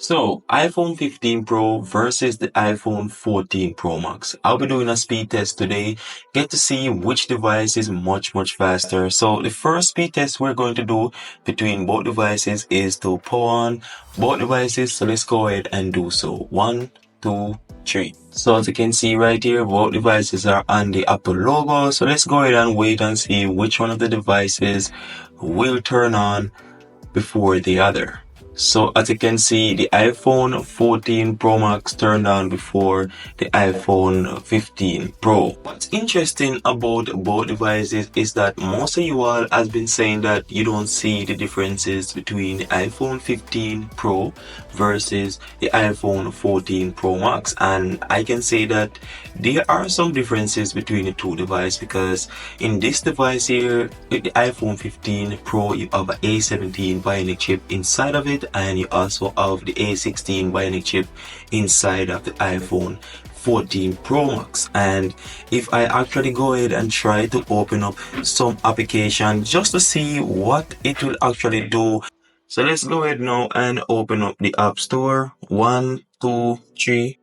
So, iPhone 15 Pro versus the iPhone 14 Pro Max. I'll be doing a speed test today. Get to see which device is much faster. So, the first speed test we're going to do between both devices is to power on both devices. So, let's go ahead and do so. One, two, three. So, as you can see right here, both devices are on the Apple logo. So, let's go ahead and wait and see which one of the devices will turn on before the other. So as you can see, the iPhone 14 Pro Max turned on before the iPhone 15 Pro. What's interesting about both devices is that most of you all has been saying that you don't see the differences between the iPhone 15 Pro versus the iPhone 14 Pro Max, and I can say that there are some differences between the two devices because in this device here, with the iPhone 15 Pro, you have a A17 Bionic chip inside of it, and you also have the A16 Bionic chip inside of the iPhone 14 Pro Max. And if I actually go ahead and try to open up some application just to see what it will actually do. So let's go ahead now and open up the App Store. One, two, three.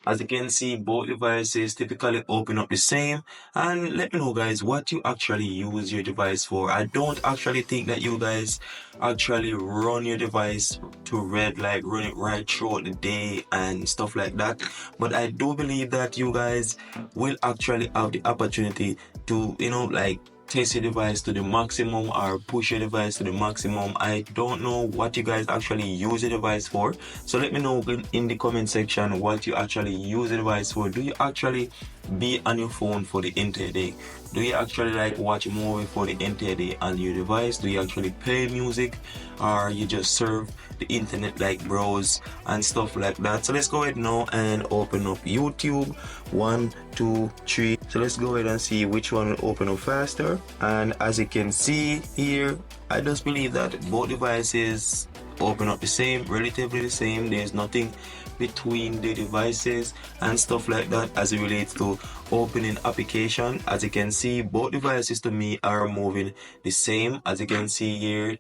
As you can see, both devices typically open up the same. And let me know, guys, what you actually use your device for. I don't actually think that you guys actually run your device to red, like run it right throughout the day and stuff like that. But I do believe that you guys will actually have the opportunity to, like test your device to the maximum or push your device to the maximum. I don't know what you guys actually use your device for, so let me know in the comment section what you actually use the device for. Do you actually be on your phone for the entire day? Do you actually like watch a movie for the entire day on your device? Do you actually play music, or you just surf the internet like browse and stuff like that? So let's go ahead now and open up YouTube. One, two, three. So let's go ahead and see which one will open up faster. And as you can see here, I just believe that both devices open up the same, relatively the same. There's nothing between the devices and stuff like that as it relates to opening application. As you can see, both devices to me are moving the same. As you can see here,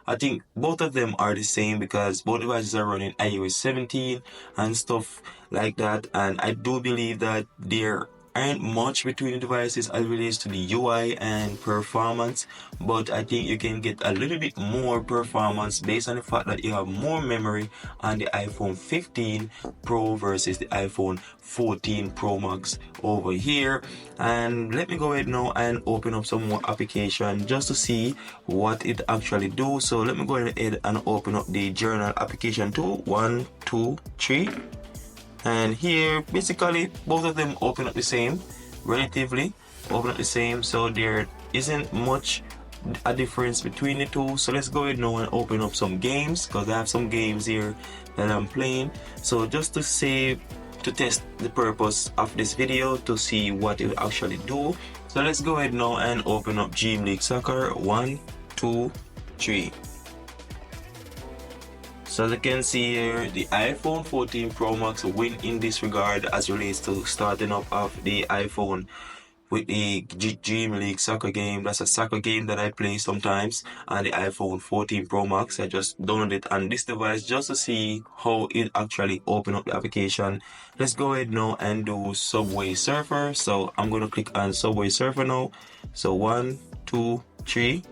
I think both of them are the same because both devices are running iOS 17 and stuff like that. And I do believe that there aren't much between the devices as it relates to the UI and performance, but I think you can get a little bit more performance based on the fact that you have more memory on the iPhone 15 Pro versus the iPhone 14 Pro Max over here. And let me go ahead now and open up some more application just to see what it actually do. So let me go ahead and open up the journal application too. One, two, three. And here basically both of them open up the same, relatively open up the same, so there isn't much a difference between the two. So let's go ahead now and open up some games because I have some games here that I'm playing. So just to say, to test the purpose of this video to see what it will actually do. So let's go ahead now and open up Dream League Soccer. One, two, three. So as you can see here, the iPhone 14 Pro Max win in this regard as relates to starting up of the iPhone with the Dream League soccer game. That's a soccer game that I play sometimes on the iPhone 14 Pro Max. I just downloaded it on this device just to see how it actually open up the application. Let's go ahead now and do Subway Surfer. So I'm going to click on Subway Surfer now. So one, two, three.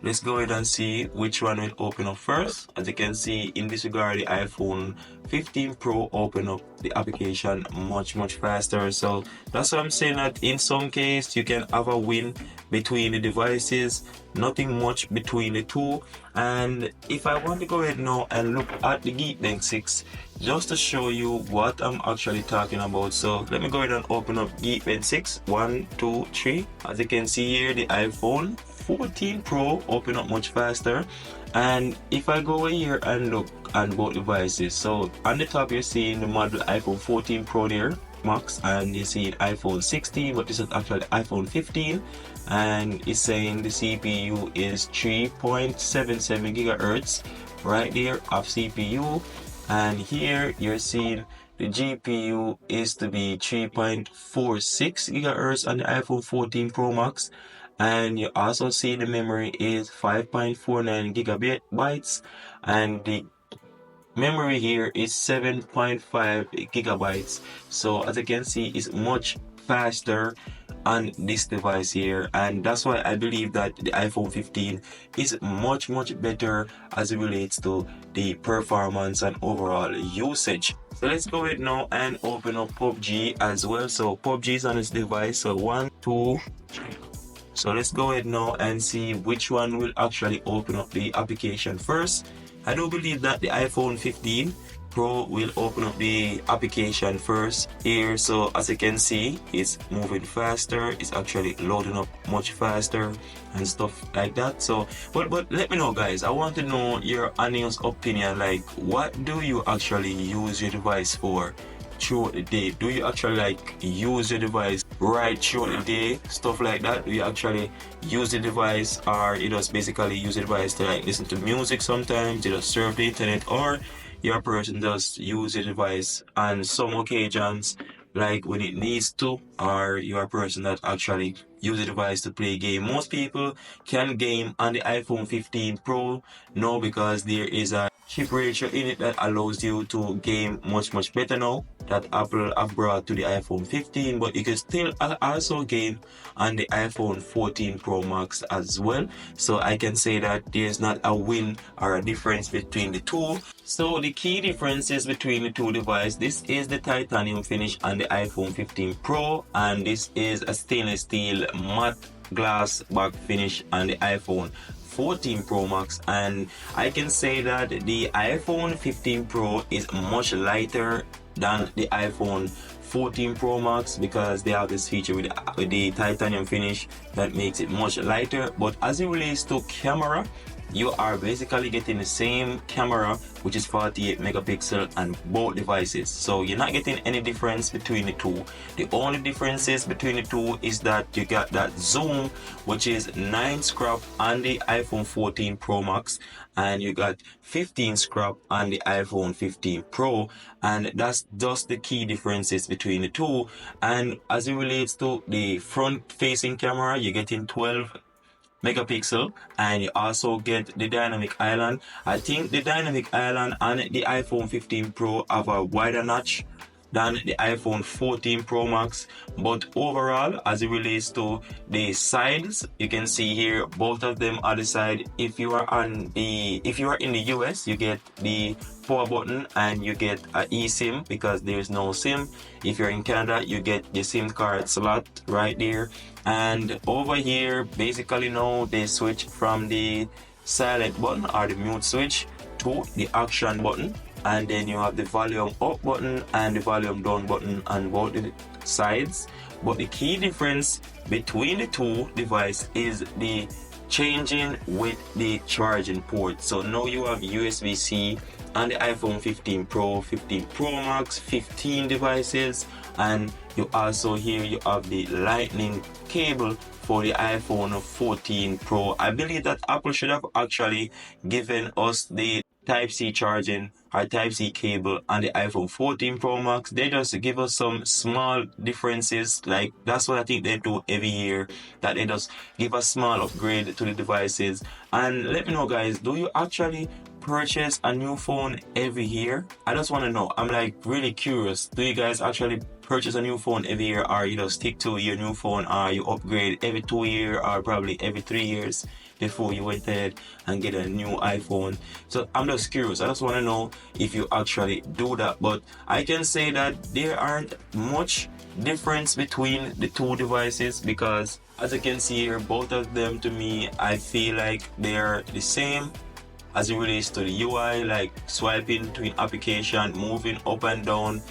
Let's go ahead and see which one will open up first. As you can see in this regard, the iPhone 15 Pro open up the application much faster. So that's what I'm saying, that in some case you can have a win between the devices, nothing much between the two. And if I want to go ahead now and look at the Geekbench 6 just to show you what I'm actually talking about, so let me go ahead and open up Geekbench 6. One, two, three. As you can see here, the iPhone 14 Pro open up much faster. And if I go over here and look on both devices, so on the top you're seeing the model iPhone 14 Pro there, Max, and you see iPhone 16, but this is actually iPhone 15, and it's saying the CPU is 3.77 gigahertz right there of CPU. And here you're seeing the GPU is to be 3.46 gigahertz on the iPhone 14 Pro Max. And you also see the memory is 5.49 gigabytes, and the memory here is 7.5 gigabytes. So as you can see, it's much faster on this device here, and that's why I believe that the iPhone 15 is much better as it relates to the performance and overall usage. So let's go ahead now and open up PUBG as well. So PUBG is on this device. So one, two. So let's go ahead now and see which one will actually open up the application first. I do believe that the iPhone 15 Pro will open up the application first here. So as you can see, it's moving faster. It's actually loading up much faster and stuff like that. So, but let me know, guys. I want to know your honest opinion. Like, what do you actually use your device for throughout the day? Do you actually like use your device right throughout the day, stuff like that? Do you actually use the device, or you just basically use the device to like listen to music sometimes, you just surf the internet, or your person does use the device on some occasions like when it needs to, or you're a person that actually use the device to play game? Most people can game on the iPhone 15 Pro now because there is a chip ratio in it that allows you to game much better now that Apple have brought to the iPhone 15, but you can still also game on the iPhone 14 Pro Max as well. So I can say that there's not a win or a difference between the two. So the key differences between the two devices: this is the titanium finish on the iPhone 15 Pro, and this is a stainless steel matte glass back finish on the iPhone 14 Pro Max. And I can say that the iPhone 15 Pro is much lighter than the iPhone 14 Pro Max because they have this feature with the titanium finish that makes it much lighter. But as it relates to camera, you are basically getting the same camera, which is 48 megapixel on both devices. So you're not getting any difference between the two. The only differences between the two is that you got that zoom, which is 9 scrap on the iPhone 14 Pro Max, and you got 15 scrap on the iPhone 15 Pro, and that's just the key differences between the two. And as it relates to the front facing camera, you're getting 12 megapixel, and you also get the dynamic island. I think the dynamic island on the iPhone 15 Pro have a wider notch than the iPhone 14 Pro Max, but overall as it relates to the sides, you can see here both of them are the side. If you are in the US, you get the power button and you get a eSIM because there's no SIM. If you're in Canada, you get the SIM card slot right there. And over here, basically now they switch from the silent button or the mute switch to the action button, and then you have the volume up button and the volume down button on both the sides. But the key difference between the two devices is the changing with the charging port. So now you have USB-C on the iPhone 15 Pro, 15 Pro Max, 15 devices, and you also here you have the lightning cable for the iPhone 14 Pro. I believe that Apple should have actually given us the Type-C charging or Type-C cable on the iPhone 14 Pro Max. They just give us some small differences. Like that's what I think they do every year, that they just give a small upgrade to the devices. And let me know, guys, do you actually purchase a new phone every year? I just want to know. I'm like really curious. Do you guys actually purchase a new phone every year, or you just stick to your new phone, or you upgrade every 2 years or probably every 3 years before you went ahead and get a new iPhone? So I'm just curious. I just want to know if you actually do that. But I can say that there aren't much difference between the two devices because as you can see here, both of them to me, I feel like they're the same as it relates to the UI, like swiping between application, moving up and down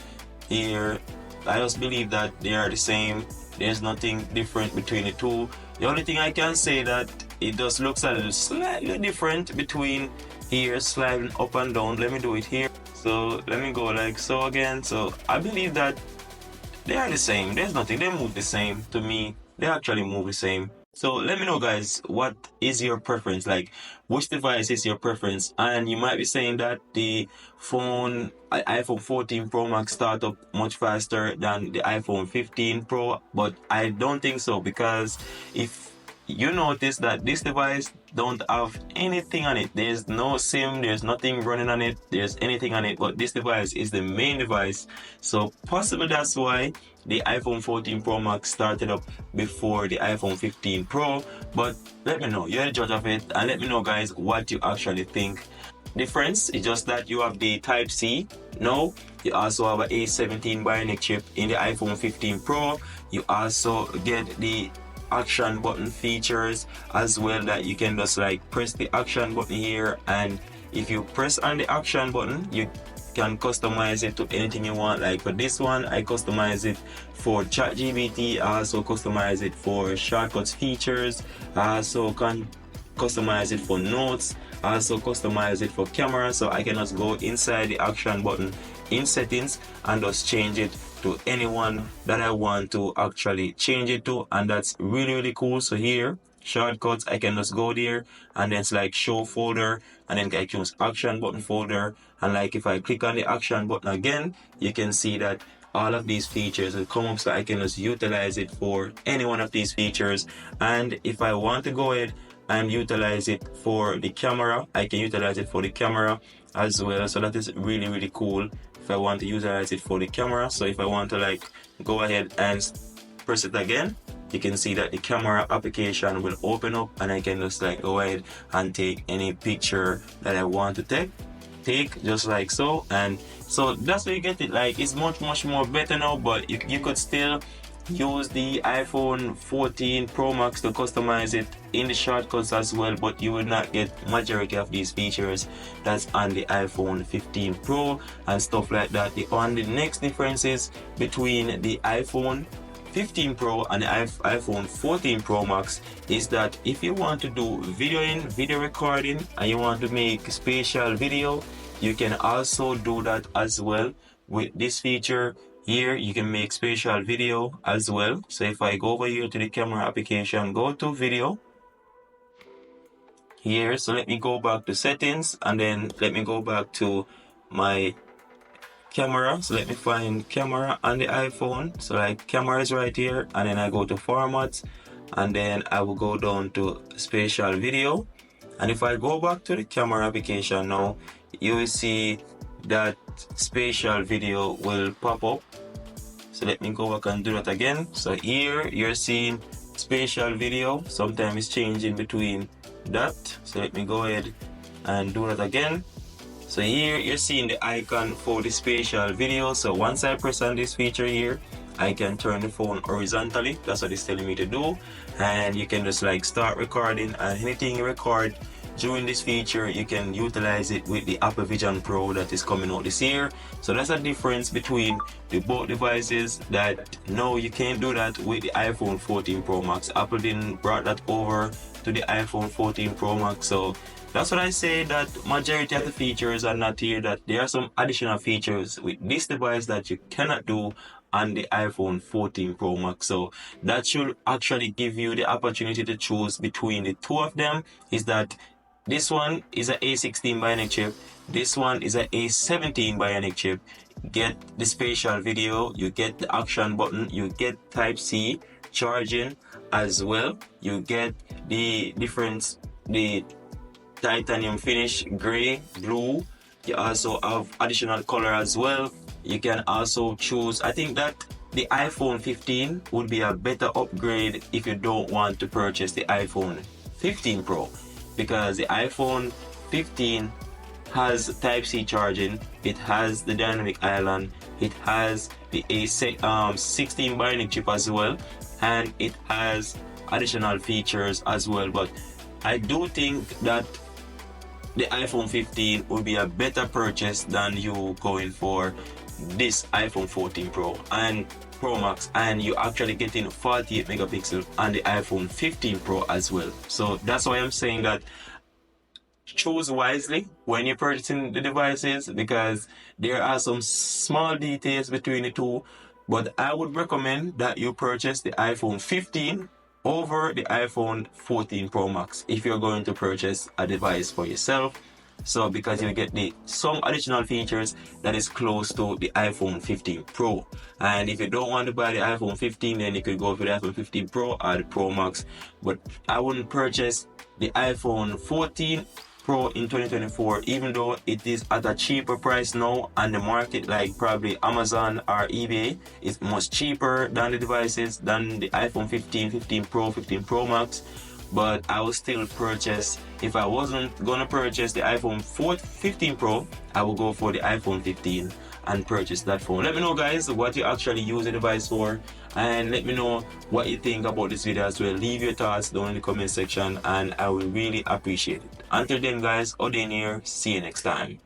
here. I just believe that they are the same. There's nothing different between the two. The only thing I can say that it just looks a little slightly different between here, sliding up and down. Let me do it here. So let me go like so again. So I believe that they are the same. There's nothing. They move the same to me. They actually move the same. So let me know, guys, what is your preference? Like, which device is your preference? And you might be saying that the iPhone 14 Pro Max start up much faster than the iPhone 15 Pro, but I don't think so, because if you notice that this device don't have anything on it. There's no SIM, there's nothing running on it, there's anything on it, but this device is the main device. So possibly that's why the iPhone 14 Pro Max started up before the iPhone 15 Pro. But let me know, you're the judge of it, and let me know, guys, what you actually think. Difference is just that you have the Type-C. No, you also have a A17 Bionic chip in the iPhone 15 Pro. You also get the action button features as well, that you can just like press the action button here, and if you press on the action button you can customize it to anything you want. Like for this one, I customize it for ChatGPT. I also customize it for shortcuts features. I also can customize it for notes. I also customize it for camera, so I can just go inside the action button in settings and just change it to anyone that I want to actually change it to, and that's really cool. So here, shortcuts, I can just go there and then it's like show folder, and then I choose action button folder, and like if I click on the action button again, you can see that all of these features will come up, so I can just utilize it for any one of these features. And if I want to go ahead and utilize it for the camera, I can utilize it for the camera as well. So that is really cool if I want to utilize it for the camera. So if I want to like go ahead and press it again, you can see that the camera application will open up, and I can just like go ahead and take any picture that I want to take just like so. And so that's where you get it. Like it's much more better now, but you could still use the iPhone 14 Pro Max to customize it in the shortcuts as well, but you will not get majority of these features that's on the iPhone 15 Pro and stuff like that. The only next differences between the iPhone 15 Pro and the iPhone 14 Pro Max is that if you want to do video recording and you want to make spatial video, you can also do that as well with this feature. Here you can make spatial video as well. So if I go over here to the camera application, go to video here. So let me go back to settings, and then let me go back to my camera. So let me find camera on the iPhone. So like camera is right here, and then I go to formats, and then I will go down to spatial video. And if I go back to the camera application now, you will see that spatial video will pop up. So let me go back and do that again. So here you're seeing spatial video. Sometimes it's changing between that. So let me go ahead and do that again. So here you're seeing the icon for the spatial video. So once I press on this feature here, I can turn the phone horizontally. That's what it's telling me to do. And you can just like start recording, and anything you record during this feature, you can utilize it with the Apple Vision Pro that is coming out this year. So that's a difference between the both devices, that no, you can't do that with the iPhone 14 Pro Max. Apple didn't brought that over to the iPhone 14 Pro Max. So that's what I say, that majority of the features are not here, that there are some additional features with this device that you cannot do on the iPhone 14 Pro Max. So that should actually give you the opportunity to choose between the two of them. Is that this one is an A16 Bionic chip, this one is an A17 Bionic chip. Get the spatial video, you get the action button, you get Type-C charging as well, you get the difference, the titanium finish, gray, blue. You also have additional color as well. You can also choose, I think that the iPhone 15 would be a better upgrade if you don't want to purchase the iPhone 15 Pro, because the iPhone 15 has Type-C charging, it has the dynamic island, it has the A16 Bionic chip as well, and it has additional features as well. But I do think that the iPhone 15 will be a better purchase than you going for this iPhone 14 Pro and Pro Max, and you're actually getting 48 megapixel on the iPhone 15 Pro as well. So that's why I'm saying that choose wisely when you're purchasing the devices, because there are some small details between the two. But I would recommend that you purchase the iPhone 15 over the iPhone 14 Pro Max if you're going to purchase a device for yourself. So because you get some additional features that is close to the iPhone 15 Pro. And if you don't want to buy the iPhone 15, then you could go for the iPhone 15 Pro or the Pro Max. But I wouldn't purchase the iPhone 14 Pro in 2024, even though it is at a cheaper price now on the market, like probably Amazon or eBay, it's much cheaper than the devices than the iPhone 15, 15 Pro, 15 Pro Max. But I will still purchase. If I wasn't gonna purchase the iPhone 15 Pro, I will go for the iPhone 15 and purchase that phone. Let me know, guys, what you actually use the device for, and let me know what you think about this video as well. Leave your thoughts down in the comment section, and I will really appreciate it. Until then, guys, Odin here. See you next time.